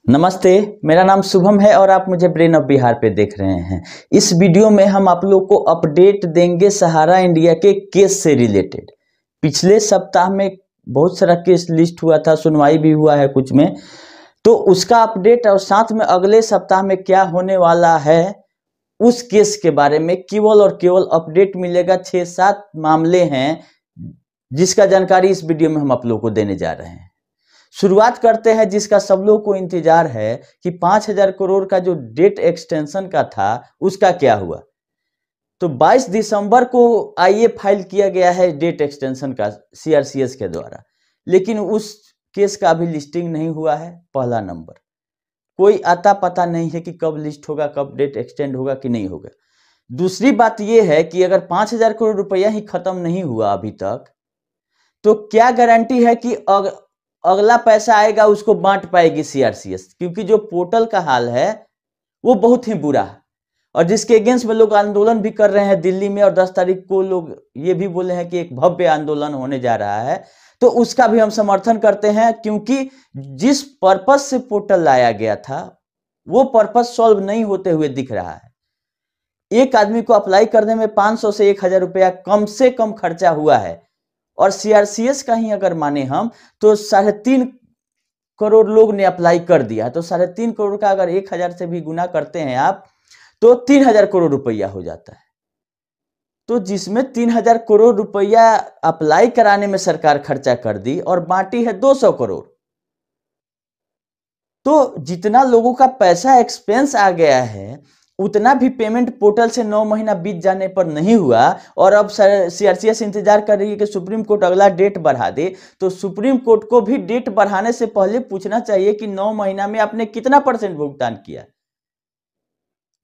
नमस्ते। मेरा नाम शुभम है और आप मुझे ब्रेन ऑफ बिहार पे देख रहे हैं। इस वीडियो में हम आप लोग को अपडेट देंगे सहारा इंडिया के केस से रिलेटेड। पिछले सप्ताह में बहुत सारा केस लिस्ट हुआ था, सुनवाई भी हुआ है कुछ में, तो उसका अपडेट और साथ में अगले सप्ताह में क्या होने वाला है उस केस के बारे में केवल और केवल अपडेट मिलेगा। 6-7 मामले हैं जिसका जानकारी इस वीडियो में हम आप लोग को देने जा रहे हैं। शुरुआत करते हैं जिसका सब लोग को इंतजार है कि 5,000 करोड़ का जो डेट एक्सटेंशन का था उसका क्या हुआ। तो 22 दिसंबर को आईए फाइल किया गया है डेट एक्सटेंशन का सीआरसीएस के द्वारा, लेकिन उस केस का अभी लिस्टिंग नहीं हुआ है। पहला नंबर, कोई आता पता नहीं है कि कब लिस्ट होगा, कब डेट एक्सटेंड होगा कि नहीं होगा। दूसरी बात यह है कि अगर 5,000 करोड़ रुपया ही खत्म नहीं हुआ अभी तक, तो क्या गारंटी है कि अगला पैसा आएगा उसको बांट पाएगी सीआरसीएस, क्योंकि जो पोर्टल का हाल है वो बहुत ही बुरा है और जिसके अगेंस्ट में लोग आंदोलन भी कर रहे हैं दिल्ली में। और 10 तारीख को लोग ये भी बोले हैं कि एक भव्य आंदोलन होने जा रहा है, तो उसका भी हम समर्थन करते हैं, क्योंकि जिस पर्पज से पोर्टल लाया गया था वो पर्पज सॉल्व नहीं होते हुए दिख रहा है। एक आदमी को अप्लाई करने में 500 से 1,000 रुपया कम से कम खर्चा हुआ है और सीआरसीएस का ही अगर माने हम तो 3.5 करोड़ लोग ने अप्लाई कर दिया। तो 3.5 करोड़ का अगर 1,000 से भी गुना करते हैं आप तो 3,000 करोड़ रुपया हो जाता है। तो जिसमें 3,000 करोड़ रुपया अप्लाई कराने में सरकार खर्चा कर दी और बांटी है 200 करोड़। तो जितना लोगों का पैसा एक्सपेंस आ गया है उतना भी पेमेंट पोर्टल से 9 महीना बीत जाने पर नहीं हुआ और अब सीआरसीएस इंतजार कर रही है कि सुप्रीम कोर्ट अगला डेट बढ़ा दे। तो सुप्रीम कोर्ट को भी डेट बढ़ाने से पहले पूछना चाहिए कि 9 महीना में आपने कितना % भुगतान किया।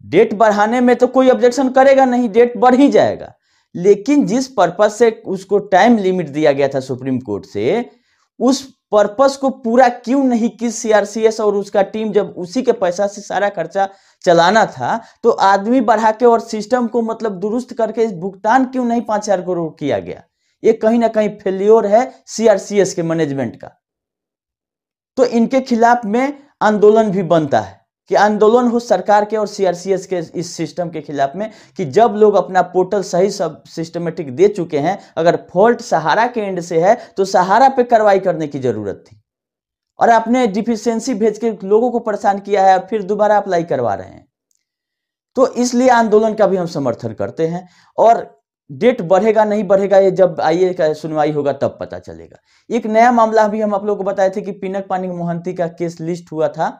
डेट बढ़ाने में तो कोई ऑब्जेक्शन करेगा नहीं, डेट बढ़ ही जाएगा, लेकिन जिस पर्पज से उसको टाइम लिमिट दिया गया था सुप्रीम कोर्ट से, उस पर्पस को पूरा क्यों नहीं की सीआरसीएस और उसका टीम। जब उसी के पैसा से सारा खर्चा चलाना था तो आदमी बढ़ा के और सिस्टम को मतलब दुरुस्त करके भुगतान क्यों नहीं 5,000 करोड़ किया गया। ये कहीं ना कहीं फेल्योर है सीआरसीएस के मैनेजमेंट का। तो इनके खिलाफ में आंदोलन भी बनता है कि आंदोलन हो सरकार के और सीआरसीएस के इस सिस्टम के खिलाफ में, कि जब लोग अपना पोर्टल सही सब सिस्टमेटिक दे चुके हैं, अगर फॉल्ट सहारा के एंड से है तो सहारा पे कार्रवाई करने की जरूरत थी। और आपने डिफिशियंसी भेज के लोगों को परेशान किया है, फिर दोबारा अप्लाई करवा रहे हैं। तो इसलिए आंदोलन का भी हम समर्थन करते हैं। और डेट बढ़ेगा नहीं बढ़ेगा ये जब आईए का सुनवाई होगा तब पता चलेगा। एक नया मामला भी हम आप लोगों को बताए थे कि पिनक पानी मोहंती का केस लिस्ट हुआ था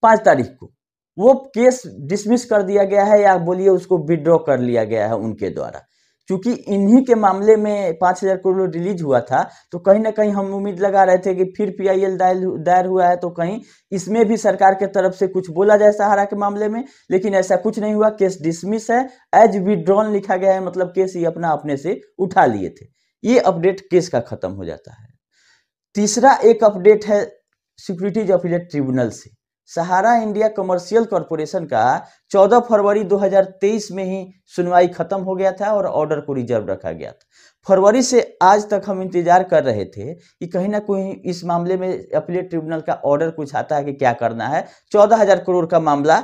5 तारीख को। वो केस डिसमिस कर दिया गया है, या बोलिए उसको विड्रॉ कर लिया गया है उनके द्वारा, क्योंकि इन्हीं के मामले में 5,000 करोड़ रिलीज हुआ था। तो कहीं ना कहीं हम उम्मीद लगा रहे थे कि फिर पीआईएल दायर हुआ है तो कहीं इसमें भी सरकार के तरफ से कुछ बोला जाए सहारा के मामले में, लेकिन ऐसा कुछ नहीं हुआ। केस डिसमिस है, एज विड्रॉन लिखा गया है, मतलब केस ही अपने से उठा लिए थे। ये अपडेट केस का खत्म हो जाता है। तीसरा एक अपडेट है सिक्योरिटीज अपीलेट ट्रिब्यूनल से। सहारा इंडिया कमर्शियल कॉरपोरेशन का 14 फरवरी 2023 में ही सुनवाई खत्म हो गया था और ऑर्डर को रिजर्व रखा गया था। फरवरी से आज तक हम इंतजार कर रहे थे कि कहीं ना कहीं इस मामले में अपीलेट ट्रिब्यूनल का ऑर्डर कुछ आता है कि क्या करना है। 14,000 करोड़ का मामला,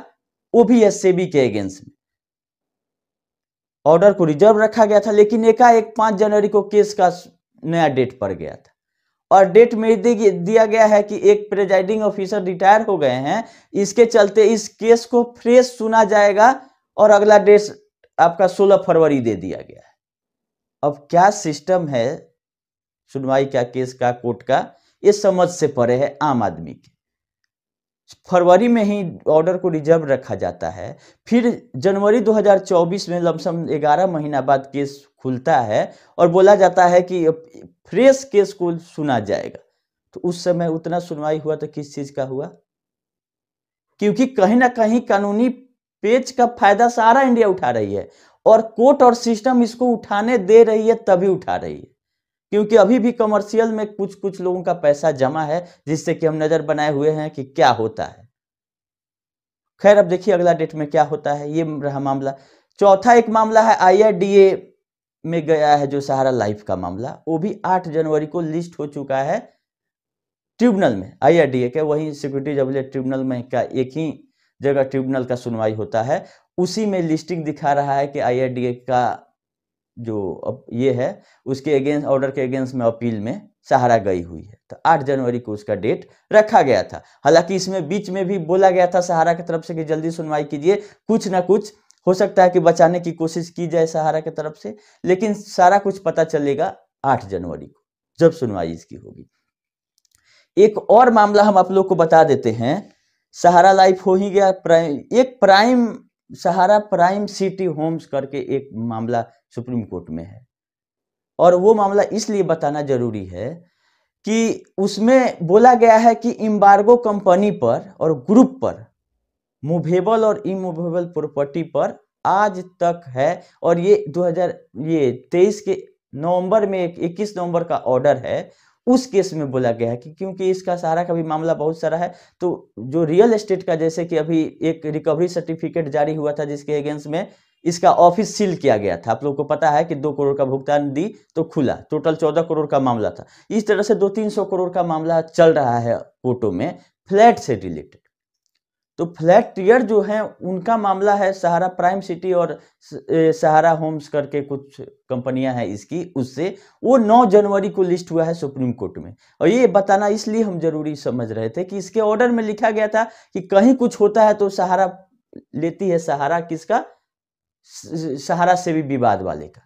वो भी एससेबी के अगेंस्ट में, ऑर्डर को रिजर्व रखा गया था, लेकिन एकाएक 5 जनवरी को केस का नया डेट पड़ गया था। और डेट में दिया गया है कि एक प्रेजाइडिंग ऑफिसर रिटायर हो गए हैं, इसके चलते इस केस को फ्रेश सुना जाएगा और अगला डेट आपका 16 फरवरी दे दिया गया है। अब क्या सिस्टम है सुनवाई का, केस का, कोर्ट का, ये समझ से परे है आम आदमी के। फरवरी में ही ऑर्डर को रिजर्व रखा जाता है, फिर जनवरी 2024 में लमसम 11 महीना बाद केस खुलता है और बोला जाता है कि फ्रेश केस को सुना जाएगा। तो उस समय उतना सुनवाई हुआ तो किस चीज का हुआ? क्योंकि कहीं ना कहीं कानूनी पेच का फायदा सारा इंडिया उठा रही है और कोर्ट और सिस्टम इसको उठाने दे रही है, तभी उठा रही है, क्योंकि अभी भी कमर्शियल में कुछ लोगों का पैसा जमा है, जिससे कि हम नजर बनाए हुए हैं कि क्या होता है। खैर, अब देखिए अगला डेट में क्या होता है। ये रहा मामला। चौथा एक मामला है आईआरडीए में गया है जो सहारा लाइफ का मामला, वो भी 8 जनवरी को लिस्ट हो चुका है ट्रिब्यूनल में, IRDA के वही सिक्योरिटीज एपेलेट ट्रिब्यूनल में का एक ही जगह ट्रिब्यूनल का सुनवाई होता है, उसी में लिस्टिंग दिखा रहा है कि IRDA का जो ये है उसके अगेंस्ट, ऑर्डर के अगेंस्ट में अपील में सहारा गई हुई है। तो 8 जनवरी को उसका डेट रखा गया था। हालांकि इसमें बीच में भी बोला गया था सहारा की तरफ से कि जल्दी सुनवाई कीजिए, कुछ ना कुछ हो सकता है कि बचाने की कोशिश की जाए सहारा की तरफ से, लेकिन सारा कुछ पता चलेगा 8 जनवरी को जब सुनवाई इसकी होगी। एक और मामला हम आप लोग को बता देते हैं, सहारा लाइफ हो ही गया, प्राइम सहारा प्राइम सिटी होम्स करके एक मामला सुप्रीम कोर्ट में है, और वो मामला इसलिए बताना जरूरी है कि उसमें बोला गया है कि एम्बार्गो कंपनी पर और ग्रुप पर मूवेबल और इमूवेबल प्रॉपर्टी पर आज तक है, और ये 2023 के नवंबर में 21 नवंबर का ऑर्डर है, उस केस में बोला गया है कि क्योंकि इसका सहारा का भी मामला बहुत सारा है, तो जो रियल एस्टेट का, जैसे कि अभी एक रिकवरी सर्टिफिकेट जारी हुआ था जिसके अगेंस्ट में इसका ऑफिस सील किया गया था, आप लोगों को पता है कि 2 करोड़ का भुगतान दी तो खुला, टोटल 14 करोड़ का मामला था। इस तरह से 200-300 करोड़ का मामला चल रहा है कोर्टों में फ्लैट से रिलेटेड। तो फ्लैट टियर जो है उनका मामला है, सहारा प्राइम सिटी और सहारा होम्स करके कुछ कंपनियां हैं इसकी, उससे वो 9 जनवरी को लिस्ट हुआ है सुप्रीम कोर्ट में। और ये बताना इसलिए हम जरूरी समझ रहे थे कि इसके ऑर्डर में लिखा गया था कि कहीं कुछ होता है तो सहारा लेती है, सहारा किसका, सहारा से भी विवाद वाले का।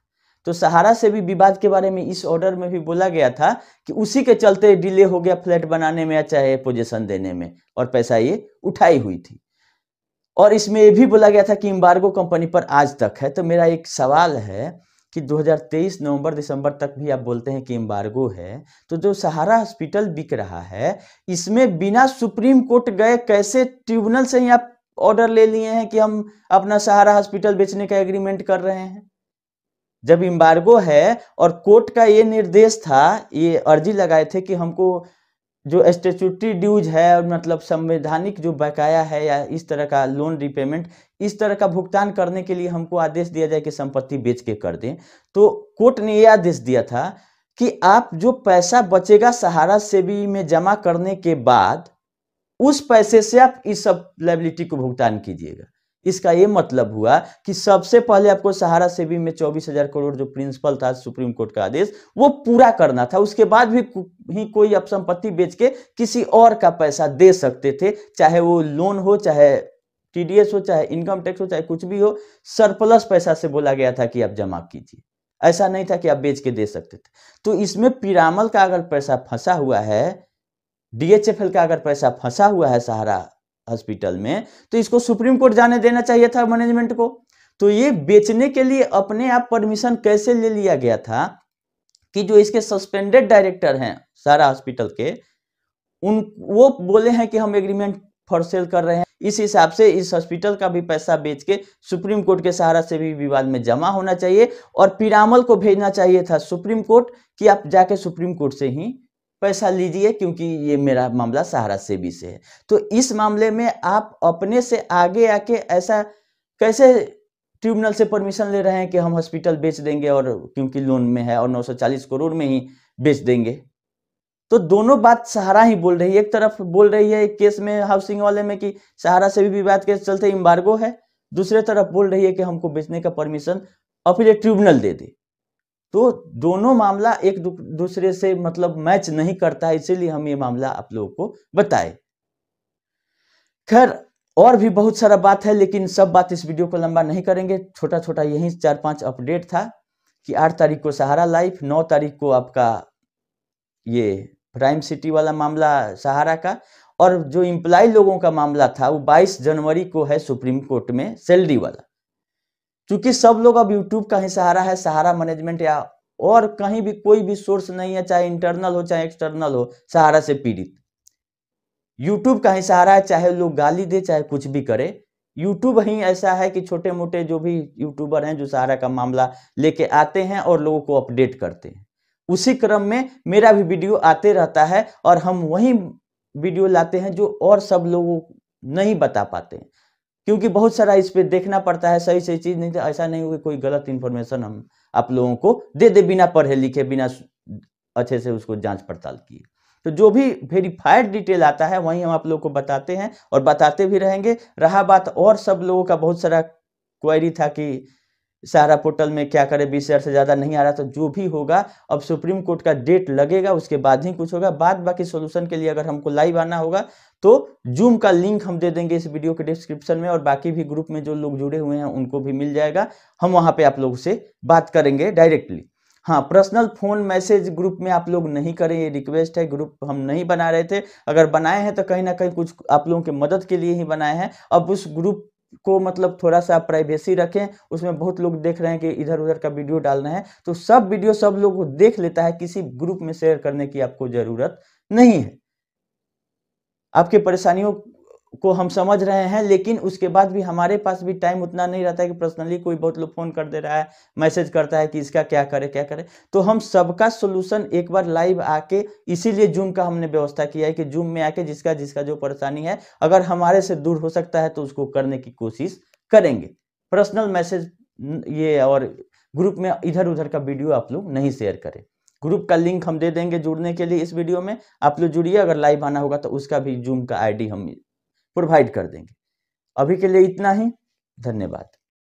तो सहारा से भी विवाद के बारे में इस ऑर्डर में भी बोला गया था कि उसी के चलते डिले हो गया फ्लैट बनाने में या चाहे पोजीशन देने में, और पैसा ये उठाई हुई थी। और इसमें ये भी बोला गया था कि एम्बार्गो कंपनी पर आज तक है। तो मेरा एक सवाल है कि 2023 नवंबर दिसंबर तक भी आप बोलते हैं कि एम्बार्गो है, तो जो सहारा हॉस्पिटल बिक रहा है इसमें बिना सुप्रीम कोर्ट गए कैसे ट्रिब्यूनल से ही आप ऑर्डर ले लिए हैं कि हम अपना सहारा हॉस्पिटल बेचने का एग्रीमेंट कर रहे हैं? जब एम्बार्गो है और कोर्ट का ये निर्देश था, ये अर्जी लगाए थे कि हमको जो स्टैट्यूटरी ड्यूज है, मतलब संवैधानिक जो बकाया है या इस तरह का लोन रिपेमेंट, इस तरह का भुगतान करने के लिए हमको आदेश दिया जाए कि संपत्ति बेच के कर दें। तो कोर्ट ने ये आदेश दिया था कि आप जो पैसा बचेगा सहारा सेवी में जमा करने के बाद उस पैसे से आप इस सब लायबिलिटी को भुगतान कीजिएगा। इसका ये मतलब हुआ कि सबसे पहले आपको सहारा सेवी में 24,000 करोड़ जो प्रिंसिपल था सुप्रीम कोर्ट का आदेश, वो पूरा करना था। उसके बाद भी ही कोई आप संपत्ति बेच के किसी और का पैसा दे सकते थे, चाहे वो लोन हो, चाहे TDS हो, चाहे इनकम टैक्स हो, चाहे कुछ भी हो। सरप्लस पैसा से बोला गया था कि आप जमा कीजिए, ऐसा नहीं था कि आप बेच के दे सकते थे। तो इसमें पिरामल का अगर पैसा फंसा हुआ है, DHFL का अगर पैसा फंसा हुआ है सहारा हॉस्पिटल में, तो इसको सुप्रीम कोर्ट जाने देना चाहिए था मैनेजमेंट को। तो ये बेचने के लिए अपने आप परमिशन कैसे ले लिया गया था कि जो इसके सस्पेंडेड डायरेक्टर हैं सहारा हॉस्पिटल के, वो बोले हैं कि हम एग्रीमेंट फॉर सेल कर रहे हैं, इस हिसाब से इस हॉस्पिटल का भी पैसा बेच के सुप्रीम कोर्ट के सहारा से भी विवाद में जमा होना चाहिए, और पिरामल को भेजना चाहिए था सुप्रीम कोर्ट कि आप जाके सुप्रीम कोर्ट से ही पैसा लीजिए, क्योंकि ये मेरा मामला सहारा सेवी से है। तो इस मामले में आप अपने से आगे आके ऐसा कैसे ट्रिब्यूनल से परमिशन ले रहे हैं कि हम हॉस्पिटल बेच देंगे, और क्योंकि लोन में है और 940 करोड़ में ही बेच देंगे। तो दोनों बात सहारा ही बोल रही है। एक तरफ बोल रही है एक केस में हाउसिंग वाले में कि सहारा से भी विवाद के चलते एम्बार्गो है, दूसरे तरफ बोल रही है कि हमको बेचने का परमिशन अपीलेट ट्रिब्यूनल दे दे। तो दोनों मामला एक दूसरे से मतलब मैच नहीं करता है, इसीलिए हम ये मामला आप लोगों को बताए। खैर और भी बहुत सारा बात है, लेकिन सब बात इस वीडियो को लंबा नहीं करेंगे। छोटा छोटा यही 4-5 अपडेट था कि 8 तारीख को सहारा लाइफ, 9 तारीख को आपका ये प्राइम सिटी वाला मामला सहारा का, और जो एम्प्लॉय लोगों का मामला था वो 22 जनवरी को है सुप्रीम कोर्ट में सैलरी वाला। क्योंकि सब लोग अब यूट्यूब का ही सहारा है, सहारा मैनेजमेंट या और कहीं भी कोई भी सोर्स नहीं है, चाहे इंटरनल हो चाहे एक्सटर्नल हो, सहारा से पीड़ित यूट्यूब का ही सहारा है। चाहे लोग गाली दे चाहे कुछ भी करे, यूट्यूब ही ऐसा है कि छोटे मोटे जो भी यूट्यूबर हैं जो सहारा का मामला लेके आते हैं और लोगों को अपडेट करते हैं, उसी क्रम में मेरा भी वीडियो आते रहता है, और हम वही वीडियो लाते हैं जो और सब लोग नहीं बता पाते हैं, क्योंकि बहुत सारा इस पे देखना पड़ता है, सही सही चीज नहीं, तो ऐसा नहीं हो कोई गलत इन्फॉर्मेशन हम आप लोगों को दे दे बिना पढ़े लिखे, बिना अच्छे से उसको जांच पड़ताल किए। तो जो भी वेरीफाइड डिटेल आता है वहीं हम आप लोग को बताते हैं और बताते भी रहेंगे। रहा बात और सब लोगों का बहुत सारा क्वेरी था कि सहारा पोर्टल में क्या करें, 20,000 से ज़्यादा नहीं आ रहा, तो जो भी होगा अब सुप्रीम कोर्ट का डेट लगेगा उसके बाद ही कुछ होगा। बाद बाकी सोल्यूशन के लिए अगर हमको लाइव आना होगा तो जूम का लिंक हम दे देंगे इस वीडियो के डिस्क्रिप्शन में, और बाकी भी ग्रुप में जो लोग जुड़े हुए हैं उनको भी मिल जाएगा। हम वहाँ पे आप लोगों से बात करेंगे डायरेक्टली। हाँ, पर्सनल फोन मैसेज ग्रुप में आप लोग नहीं करें, ये रिक्वेस्ट है। ग्रुप हम नहीं बना रहे थे, अगर बनाए हैं तो कहीं ना कहीं कुछ आप लोगों की मदद के लिए ही बनाए हैं। अब उस ग्रुप को मतलब थोड़ा सा प्राइवेसी रखें, उसमें बहुत लोग देख रहे हैं कि इधर उधर का वीडियो डाल रहे हैं, तो सब वीडियो सब लोग देख लेता है, किसी ग्रुप में शेयर करने की आपको जरूरत नहीं है। आपकी परेशानियों को हम समझ रहे हैं, लेकिन उसके बाद भी हमारे पास भी टाइम उतना नहीं रहता है कि पर्सनली कोई बहुत लोग फोन कर दे रहा है, मैसेज करता है कि इसका क्या करे क्या करे, तो हम सबका सोल्यूशन एक बार लाइव आके, इसीलिए जूम का हमने व्यवस्था किया है कि जूम में आके जिसका जिसका जो परेशानी है अगर हमारे से दूर हो सकता है तो उसको करने की कोशिश करेंगे। पर्सनल मैसेज ये और ग्रुप में इधर उधर का वीडियो आप लोग नहीं शेयर करें। ग्रुप का लिंक हम दे देंगे जुड़ने के लिए इस वीडियो में, आप लोग जुड़िए। अगर लाइव आना होगा तो उसका भी जूम का आईडी हम प्रोवाइड कर देंगे। अभी के लिए इतना ही, धन्यवाद।